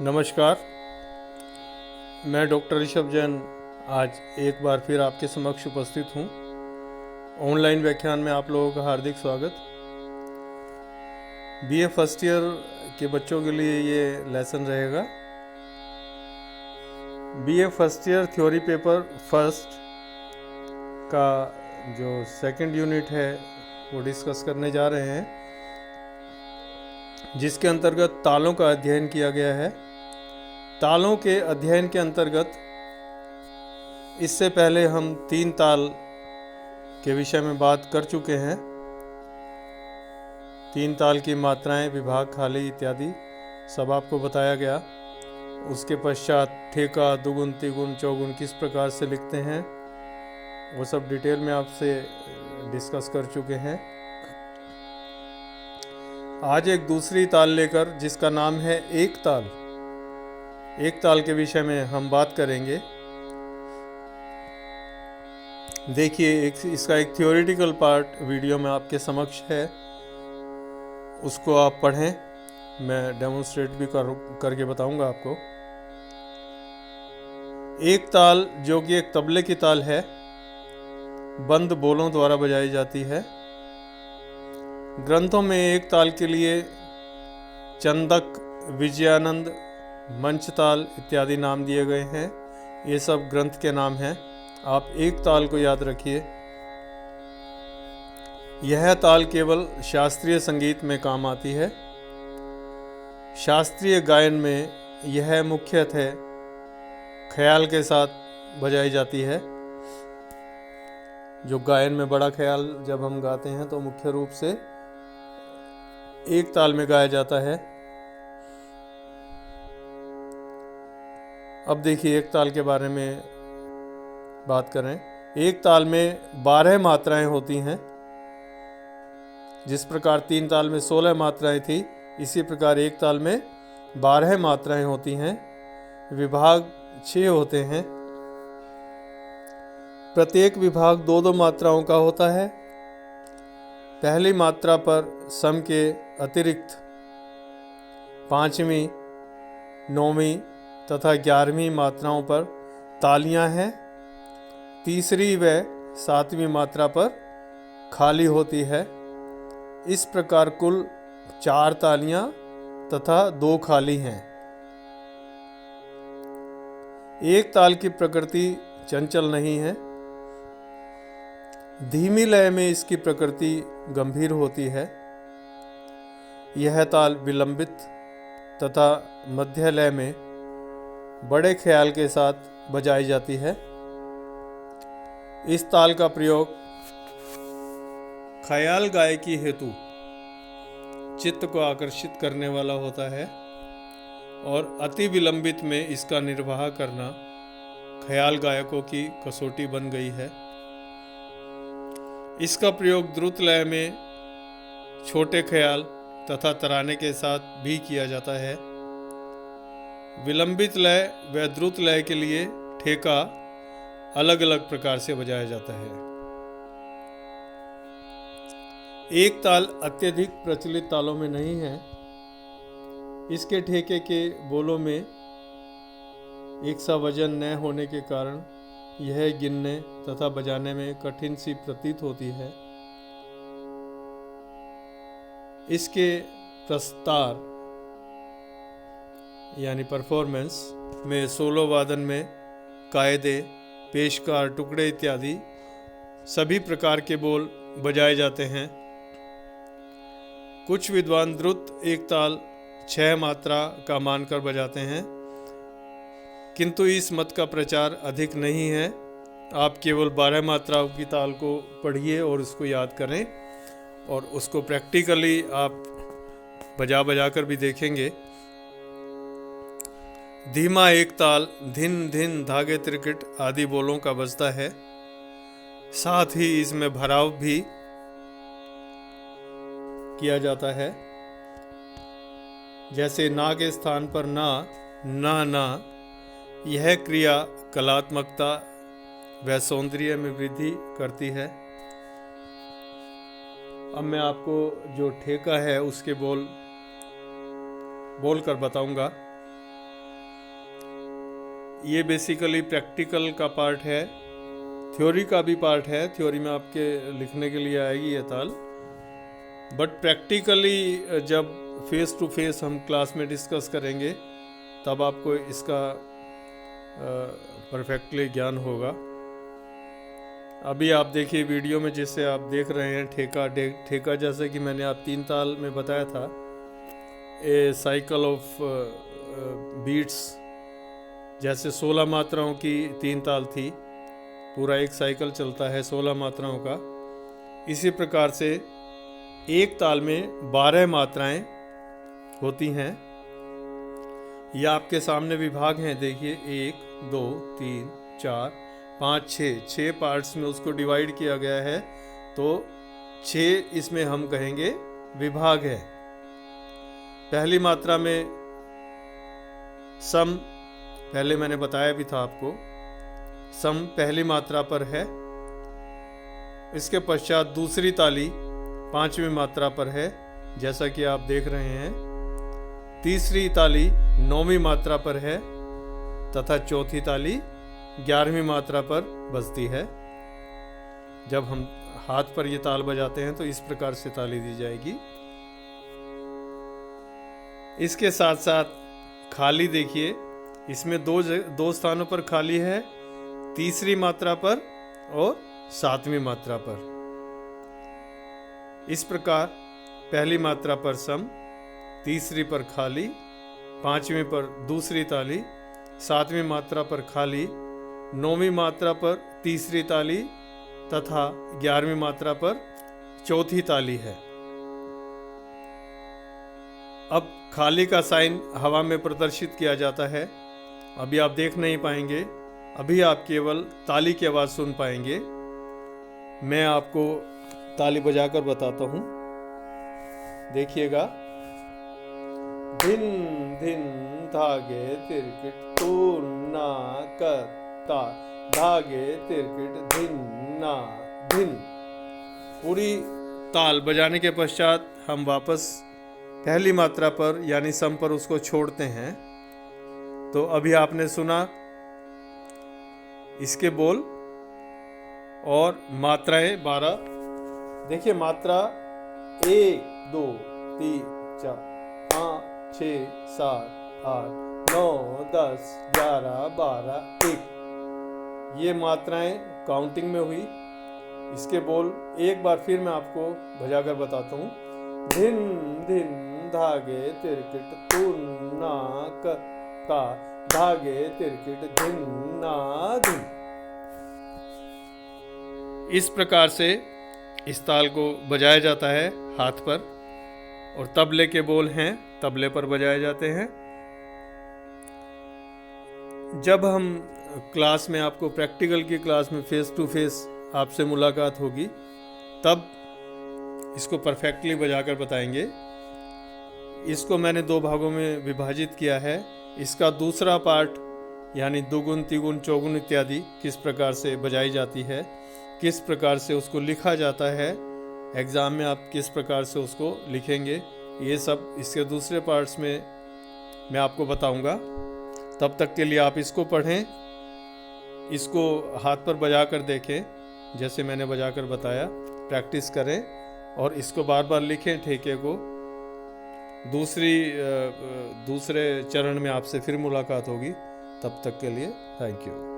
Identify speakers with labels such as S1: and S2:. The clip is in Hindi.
S1: नमस्कार। मैं डॉक्टर ऋषभ जैन आज एक बार फिर आपके समक्ष उपस्थित हूँ। ऑनलाइन व्याख्यान में आप लोगों का हार्दिक स्वागत। बीए फर्स्ट ईयर के बच्चों के लिए ये लेसन रहेगा। BA first year theory paper first का जो सेकंड यूनिट है वो डिस्कस करने जा रहे हैं, जिसके अंतर्गत तालों का अध्ययन किया गया है। तालों के अध्ययन के अंतर्गत इससे पहले हम 3 ताल के विषय में बात कर चुके हैं। 3 ताल की मात्राएं, विभाग, खाली इत्यादि सब आपको बताया गया। उसके पश्चात ठेका, दुगुन, तिगुन, चौगुन किस प्रकार से लिखते हैं वो सब डिटेल में आपसे डिस्कस कर चुके हैं। आज एक दूसरी ताल लेकर, जिसका नाम है एक ताल, एक ताल के विषय में हम बात करेंगे। देखिए, इसका एक थियोरेटिकल पार्ट वीडियो में आपके समक्ष है, उसको आप पढ़ें। मैं डेमोन्स्ट्रेट भी करके बताऊंगा आपको। एक ताल जो कि एक तबले की ताल है, बंद बोलों द्वारा बजाई जाती है। ग्रंथों में एक ताल के लिए चंदक, विजयानंद, मंचताल इत्यादि नाम दिए गए हैं। ये सब ग्रंथ के नाम हैं। आप एक ताल को याद रखिए। यह ताल केवल शास्त्रीय संगीत में काम आती है। शास्त्रीय गायन में यह मुख्यतः ख्याल के साथ बजाई जाती है। जो गायन में बड़ा ख्याल जब हम गाते हैं तो मुख्य रूप से एक ताल में गाया जाता है। अब देखिए, एक ताल के बारे में बात करें। एक ताल में 12 मात्राएं होती हैं। जिस प्रकार 3 ताल में 16 मात्राएं थी, इसी प्रकार एक ताल में 12 मात्राएं होती हैं। विभाग 6 होते हैं। प्रत्येक विभाग 2-2 मात्राओं का होता है। पहली मात्रा पर सम के अतिरिक्त 5वीं, 9वीं तथा 11वीं मात्राओं पर तालियां हैं। तीसरी व 7वीं मात्रा पर खाली होती है। इस प्रकार कुल 4 तालियां तथा 2 खाली हैं। एक ताल की प्रकृति चंचल नहीं है। धीमी लय में इसकी प्रकृति गंभीर होती है। यह ताल विलंबित तथा मध्य लय में बड़े ख्याल के साथ बजाई जाती है। इस ताल का प्रयोग ख्याल गायकी हेतु चित्त को आकर्षित करने वाला होता है और अति विलंबित में इसका निर्वाह करना ख्याल गायकों की कसौटी बन गई है। इसका प्रयोग द्रुत लय में छोटे ख्याल तथा तराने के साथ भी किया जाता है। विलंबित लय व द्रुत लय के लिए ठेका अलग अलग प्रकार से बजाया जाता है। एक ताल अत्यधिक प्रचलित तालों में नहीं है। इसके ठेके के बोलों में एक सा वजन न होने के कारण यह गिनने तथा बजाने में कठिन सी प्रतीत होती है। इसके प्रस्तार यानी परफॉर्मेंस में सोलो वादन में कायदे, पेशकार, टुकड़े इत्यादि सभी प्रकार के बोल बजाए जाते हैं। कुछ विद्वान द्रुत एक ताल 6 मात्रा का मानकर बजाते हैं, किंतु इस मत का प्रचार अधिक नहीं है। आप केवल 12 मात्राओं की ताल को पढ़िए और उसको याद करें, और उसको प्रैक्टिकली आप बजा कर भी देखेंगे। धीमा एक ताल धिन, धिन, धागे, त्रिकट आदि बोलों का बजता है। साथ ही इसमें भराव भी किया जाता है। जैसे ना के स्थान पर ना, ना, ना। यह क्रिया कलात्मकता व सौंदर्य में वृद्धि करती है। अब मैं आपको जो ठेका है उसके बोल कर बताऊंगा। ये बेसिकली प्रैक्टिकल का पार्ट है, थ्योरी का भी पार्ट है। थ्योरी में आपके लिखने के लिए आएगी ये ताल, बट प्रैक्टिकली जब फेस टू फेस हम क्लास में डिस्कस करेंगे तब आपको इसका परफेक्टली ज्ञान होगा। अभी आप देखिए वीडियो में जिसे आप देख रहे हैं ठेका जैसे कि मैंने आप 3 ताल में बताया था, ए साइकिल ऑफ बीट्स, जैसे 16 मात्राओं की 3 ताल थी, पूरा एक साइकिल चलता है 16 मात्राओं का। इसी प्रकार से एक ताल में 12 मात्राएं होती हैं। यह आपके सामने विभाग हैं, देखिए 1 2 3 4 5 6 पार्ट्स में उसको डिवाइड किया गया है, तो 6 इसमें हम कहेंगे विभाग है। पहली मात्रा में सम, पहले मैंने बताया भी था आपको, सम पहली मात्रा पर है। इसके पश्चात दूसरी ताली 5वीं मात्रा पर है, जैसा कि आप देख रहे हैं। तीसरी ताली 9वीं मात्रा पर है तथा चौथी ताली 11वीं मात्रा पर बजती है। जब हम हाथ पर ये ताल बजाते हैं तो इस प्रकार से ताली दी जाएगी। इसके साथ साथ खाली देखिए, इसमें दो स्थानों पर खाली है, तीसरी मात्रा पर और 7वीं मात्रा पर। इस प्रकार पहली मात्रा पर सम, तीसरी पर खाली, 5वीं पर दूसरी ताली, 7वीं मात्रा पर खाली, 9वीं मात्रा पर तीसरी ताली तथा 11वीं मात्रा पर चौथी ताली है। अब खाली का साइन हवा में प्रदर्शित किया जाता है। अभी आप देख नहीं पाएंगे, अभी आप केवल ताली की आवाज सुन पाएंगे। मैं आपको ताली बजाकर बताता हूं, देखिएगा। धिन धिन धागे तिरकिट तूना करता, धागे तिरकिट धिन ना धिन। पूरी ताल बजाने के पश्चात हम वापस पहली मात्रा पर यानी सम पर उसको छोड़ते हैं। तो अभी आपने सुना इसके बोल और मात्राएं 12। देखिए मात्रा 1 2 3 4 5 6 7 8 9 10 11 12 1, ये मात्राएं काउंटिंग में हुई। इसके बोल एक बार फिर मैं आपको बजाकर बताता हूँ। धिन धिन धागे तिरकिट तूना का, धागे तिरकिट धिन ना धिन। इस प्रकार से इस ताल को बजाया जाता है हाथ पर, और तबले के बोल हैं, तबले पर बजाए जाते हैं। जब हम क्लास में, आपको प्रैक्टिकल की क्लास में फेस टू फेस आपसे मुलाकात होगी, तब इसको परफेक्टली बजाकर बताएंगे। इसको मैंने 2 भागों में विभाजित किया है। इसका दूसरा पार्ट यानी दुगुन तिगुन चौगुन इत्यादि किस प्रकार से बजाई जाती है, किस प्रकार से उसको लिखा जाता है, एग्ज़ाम में आप किस प्रकार से उसको लिखेंगे, ये सब इसके दूसरे पार्ट्स में मैं आपको बताऊंगा। तब तक के लिए आप इसको पढ़ें, इसको हाथ पर बजा कर देखें, जैसे मैंने बजा कर बताया, प्रैक्टिस करें और इसको बार बार लिखें ठेके को। दूसरे चरण में आपसे फिर मुलाकात होगी। तब तक के लिए थैंक यू।